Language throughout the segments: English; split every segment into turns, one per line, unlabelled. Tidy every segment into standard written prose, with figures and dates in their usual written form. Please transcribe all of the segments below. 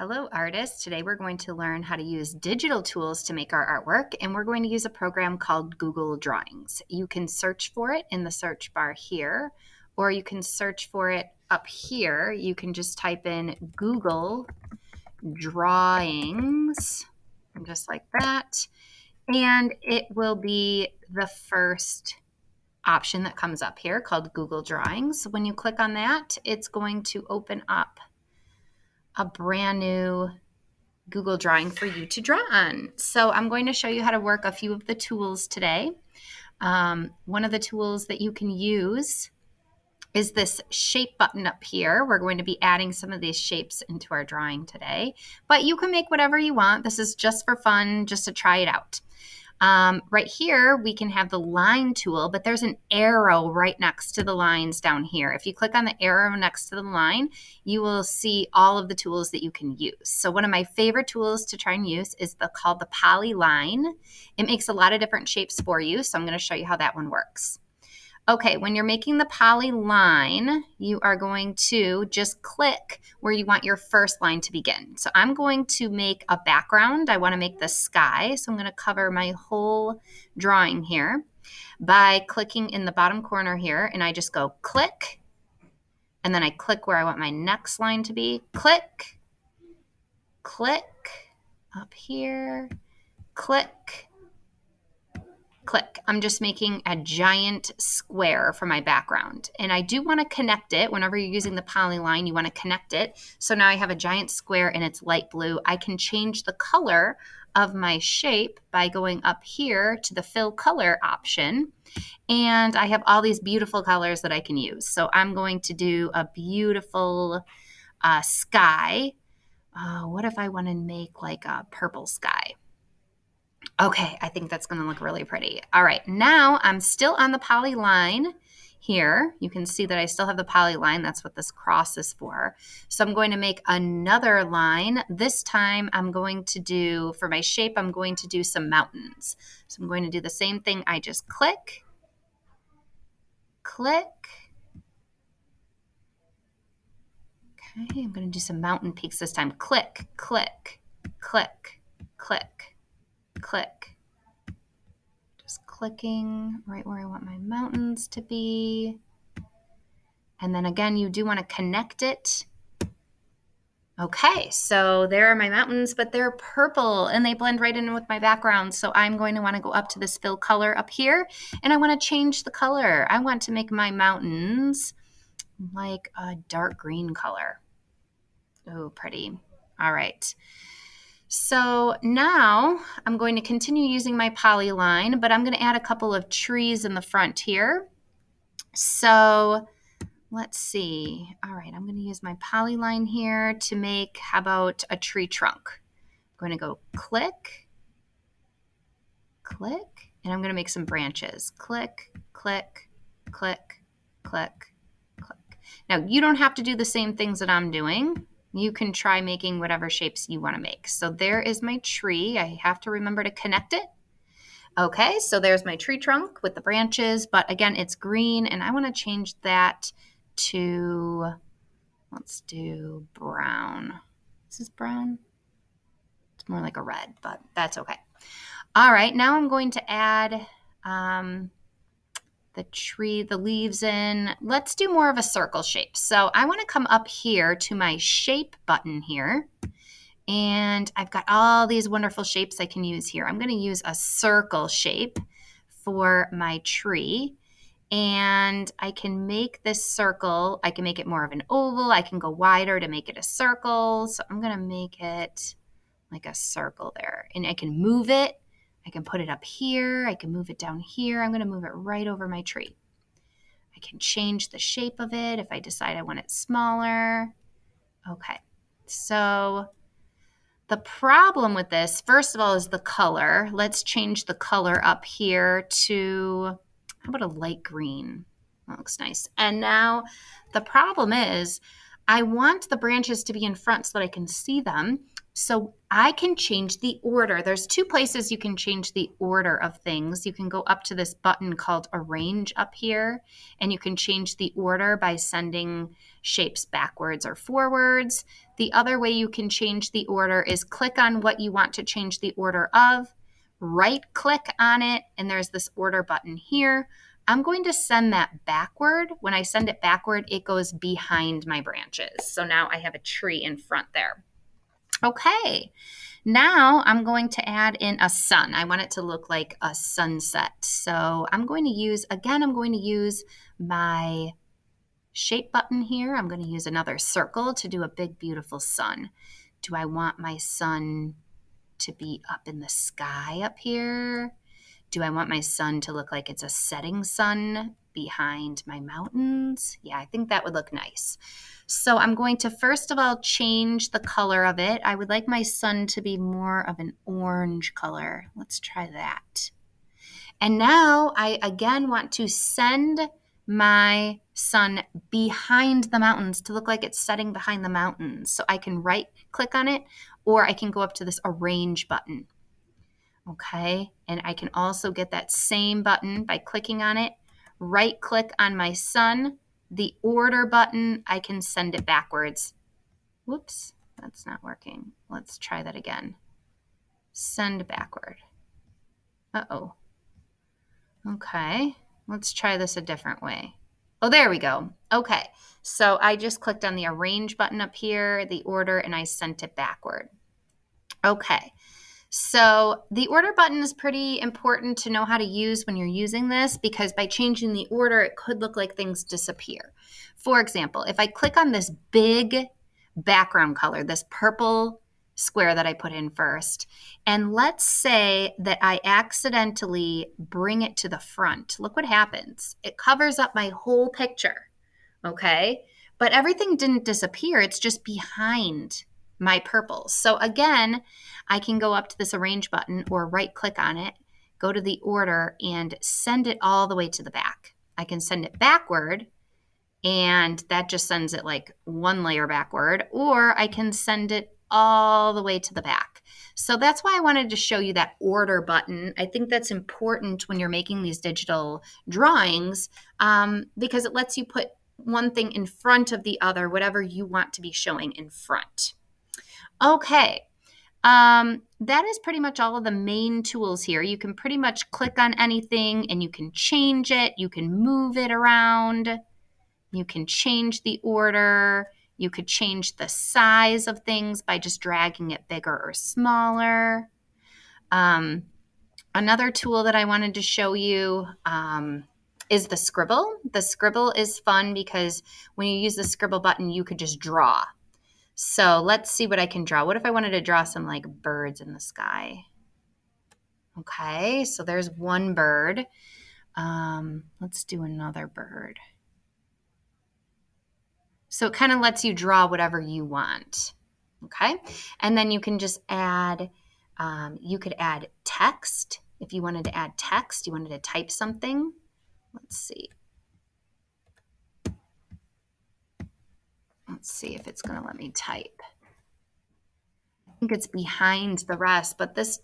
Hello, artists. Today we're going to learn how to use digital tools to make our artwork, and we're going to use a program called Google Drawings. You can search for it in the search bar here, or you can search for it up here. You can just type in Google Drawings, just like that, and it will be the first option that comes up here called Google Drawings. When you click on that, it's going to open up a brand new Google Drawing for you to draw on. So I'm going to show you how to work a few of the tools today. One of the tools that you can use is this shape button up here. We're going to be adding some of these shapes into our drawing today, but you can make whatever you want. This is just for fun, just to try it out. Right here, we can have the line tool, but there's an arrow right next to the lines down here. If you click on the arrow next to the line, you will see all of the tools that you can use. So one of my favorite tools to try and use is called the Polyline. It makes a lot of different shapes for you, so I'm going to show you how that one works. Okay, when you're making the polyline, you are going to just click where you want your first line to begin. So I'm going to make a background. I want to make the sky. So I'm going to cover my whole drawing here by clicking in the bottom corner here, and I just go click, and then I click where I want my next line to be. Click, click, up here, click, click. I'm just making a giant square for my background. And I do want to connect it. Whenever you're using the polyline, you want to connect it. So now I have a giant square and it's light blue. I can change the color of my shape by going up here to the fill color option. And I have all these beautiful colors that I can use. So I'm going to do a beautiful sky. What if I want to make like a purple sky? Okay, I think that's going to look really pretty. All right, now I'm still on the polyline here. You can see that I still have the polyline. That's what this cross is for. So I'm going to make another line. This time I'm going to do, for my shape, I'm going to do some mountains. So I'm going to do the same thing. I just click, click. Okay, I'm going to do some mountain peaks this time. Click, click, click, click, click. Just clicking right where I want my mountains to be. And then again, you do want to connect it. Okay, so there are my mountains, but they're purple and they blend right in with my background. So I'm going to want to go up to this fill color up here, and I want to change the color. I want to make my mountains like a dark green color. Oh, pretty. All right. So now I'm going to continue using my polyline, but I'm going to add a couple of trees in the front here. So let's see. All right, I'm going to use my polyline here to make, how about a tree trunk? I'm going to go click, click, and I'm going to make some branches. Click, click, click, click, click. Now, you don't have to do the same things that I'm doing. You can try making whatever shapes you want to make. So there is my tree. I have to remember to connect it. Okay, so there's my tree trunk with the branches, but again, it's green, and I want to change that to, let's do brown. Is this brown? It's more like a red, but that's okay. All right, now I'm going to add the tree, the leaves in. Let's do more of a circle shape. So I want to come up here to my shape button here. And I've got all these wonderful shapes I can use here. I'm going to use a circle shape for my tree. And I can make this circle, I can make it more of an oval. I can go wider to make it a circle. So I'm going to make it like a circle there. And I can move it. I can put it up here. I can move it down here. I'm going to move it right over my tree. I can change the shape of it if I decide I want it smaller. Okay, so the problem with this, first of all, is the color. Let's change the color up here to, how about a light green? That looks nice. And now the problem is I want the branches to be in front so that I can see them, So I can change the order. There's two places you can change the order of things. You can go up to this button called Arrange up here, and you can change the order by sending shapes backwards or forwards. The other way you can change the order is click on what you want to change the order of, right click on it, and there's this order button here. I'm going to send that backward. When I send it backward, it goes behind my branches. So now I have a tree in front there. Okay, now I'm going to add in a sun. I want it to look like a sunset. So I'm going to use my shape button here. I'm going to use another circle to do a big, beautiful sun. Do I want my sun to be up in the sky up here? Do I want my sun to look like it's a setting sun behind my mountains? Yeah, I think that would look nice. So I'm going to first of all change the color of it. I would like my sun to be more of an orange color. Let's try that. And now I again want to send my sun behind the mountains to look like it's setting behind the mountains. So I can right click on it, or I can go up to this Arrange button. Okay, and I can also get that same button by clicking on it, right click on my sun, the order button, I can send it backwards. Whoops, that's not working. Let's try that again. Send backward. Uh-oh. Okay, let's try this a different way. Oh, there we go. Okay, so I just clicked on the Arrange button up here, the order, and I sent it backward. Okay. So the order button is pretty important to know how to use when you're using this, because by changing the order, it could look like things disappear. For example, if I click on this big background color, this purple square that I put in first, and let's say that I accidentally bring it to the front, look what happens. It covers up my whole picture, okay? But everything didn't disappear. It's just behind my purples. So again, I can go up to this Arrange button or right click on it, go to the order, and send it all the way to the back. I can send it backward, and that just sends it like one layer backward, or I can send it all the way to the back. So that's why I wanted to show you that order button. I think that's important when you're making these digital drawings, because it lets you put one thing in front of the other, whatever you want to be showing in front. Okay, that is pretty much all of the main tools here. You can pretty much click on anything and you can change it. You can move it around. You can change the order. You could change the size of things by just dragging it bigger or smaller. Another tool that I wanted to show you is the scribble. The scribble is fun because when you use the scribble button, you could just draw. So let's see what I can draw. What if I wanted to draw some like birds in the sky? Okay, so there's one bird. Let's do another bird. So it kind of lets you draw whatever you want. Okay, and then you can just add, you could add text. If you wanted to add text, you wanted to type something. Let's see. Let's see if it's going to let me type. I think it's behind the rest, but this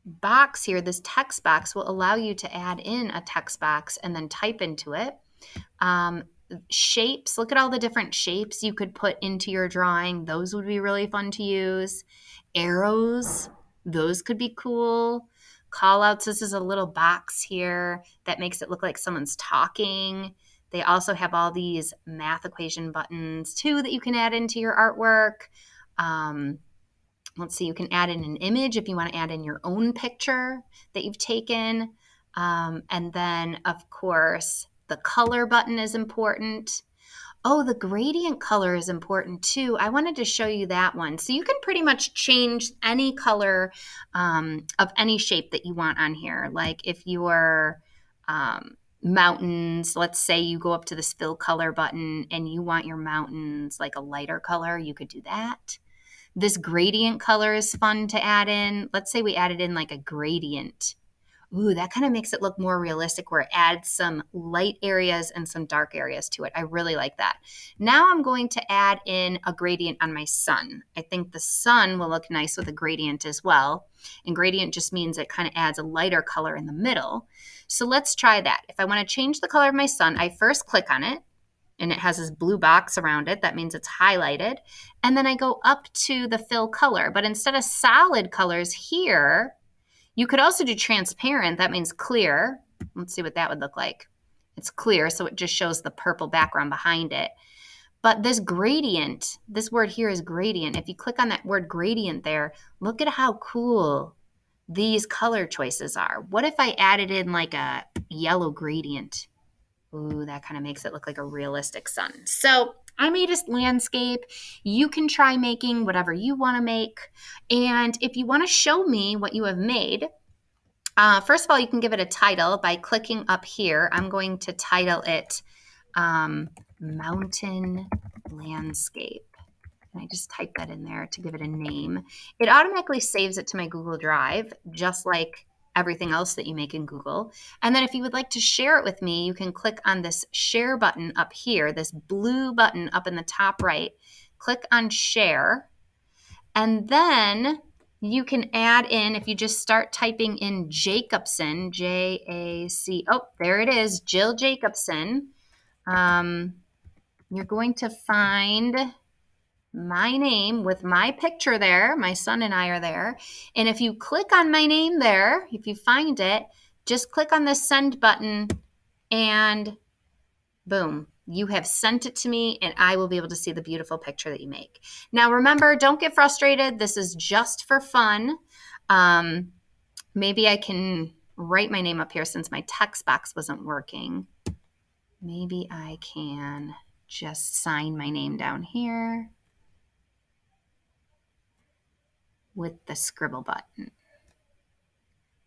box here, this text box, will allow you to add in a text box and then type into it. Shapes, look at all the different shapes you could put into your drawing. Those would be really fun to use. Arrows, those could be cool. Call outs, this is a little box here that makes it look like someone's talking. They also have all these math equation buttons too that you can add into your artwork. Let's see, you can add in an image if you want to add in your own picture that you've taken. And then, of course, the color button is important. Oh, the gradient color is important too. I wanted to show you that one. So you can pretty much change any color of any shape that you want on here. Like if your mountains, let's say you go up to this fill color button and you want your mountains like a lighter color, you could do that. This gradient color is fun to add in. Let's say we added in like a gradient Ooh, that kind of makes it look more realistic where it adds some light areas and some dark areas to it. I really like that. Now I'm going to add in a gradient on my sun. I think the sun will look nice with a gradient as well. And gradient just means it kind of adds a lighter color in the middle. So let's try that. If I want to change the color of my sun, I first click on it and it has this blue box around it. That means it's highlighted. And then I go up to the fill color. But instead of solid colors here, you could also do transparent. That means clear. Let's see what that would look like. It's clear, so it just shows the purple background behind it. But this gradient, this word here is gradient. If you click on that word gradient there, look at how cool these color choices are. What if I added in like a yellow gradient? Ooh, that kind of makes it look like a realistic sun. So I made a landscape. You can try making whatever you want to make. And if you want to show me what you have made, first of all, you can give it a title by clicking up here. I'm going to title it Mountain Landscape. And I just type that in there to give it a name. It automatically saves it to my Google Drive, just like everything else that you make in Google. And then if you would like to share it with me, you can click on this share button up here, this blue button up in the top right. Click on share. And then you can add in, if you just start typing in Jacobson, J-A-C, oh, there it is, Jill Jacobson. You're going to find my name with my picture there. My son and I are there. And if you click on my name there, if you find it, just click on the send button and boom, you have sent it to me and I will be able to see the beautiful picture that you make. Now, remember, don't get frustrated. This is just for fun. Maybe I can write my name up here since my text box wasn't working. Maybe I can just sign my name down here with the scribble button.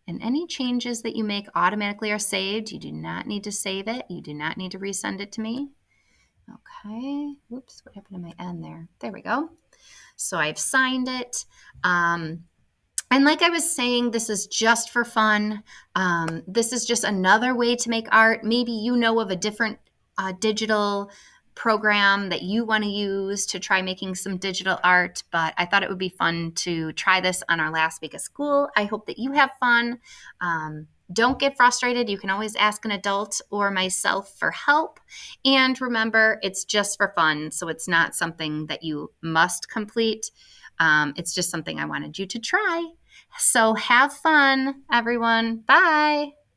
And any changes that you make automatically are saved. You do not need to save it. You do not need to resend it to me. Okay. Whoops, what happened to my N there? There we go. So I've signed it. And like I was saying, this is just for fun. This is just another way to make art. Maybe you know of a different digital program that you want to use to try making some digital art, but I thought it would be fun to try this on our last week of school. I hope that you have fun. Don't get frustrated. You can always ask an adult or myself for help. And remember, it's just for fun, so it's not something that you must complete. It's just something I wanted you to try. So have fun, everyone. Bye.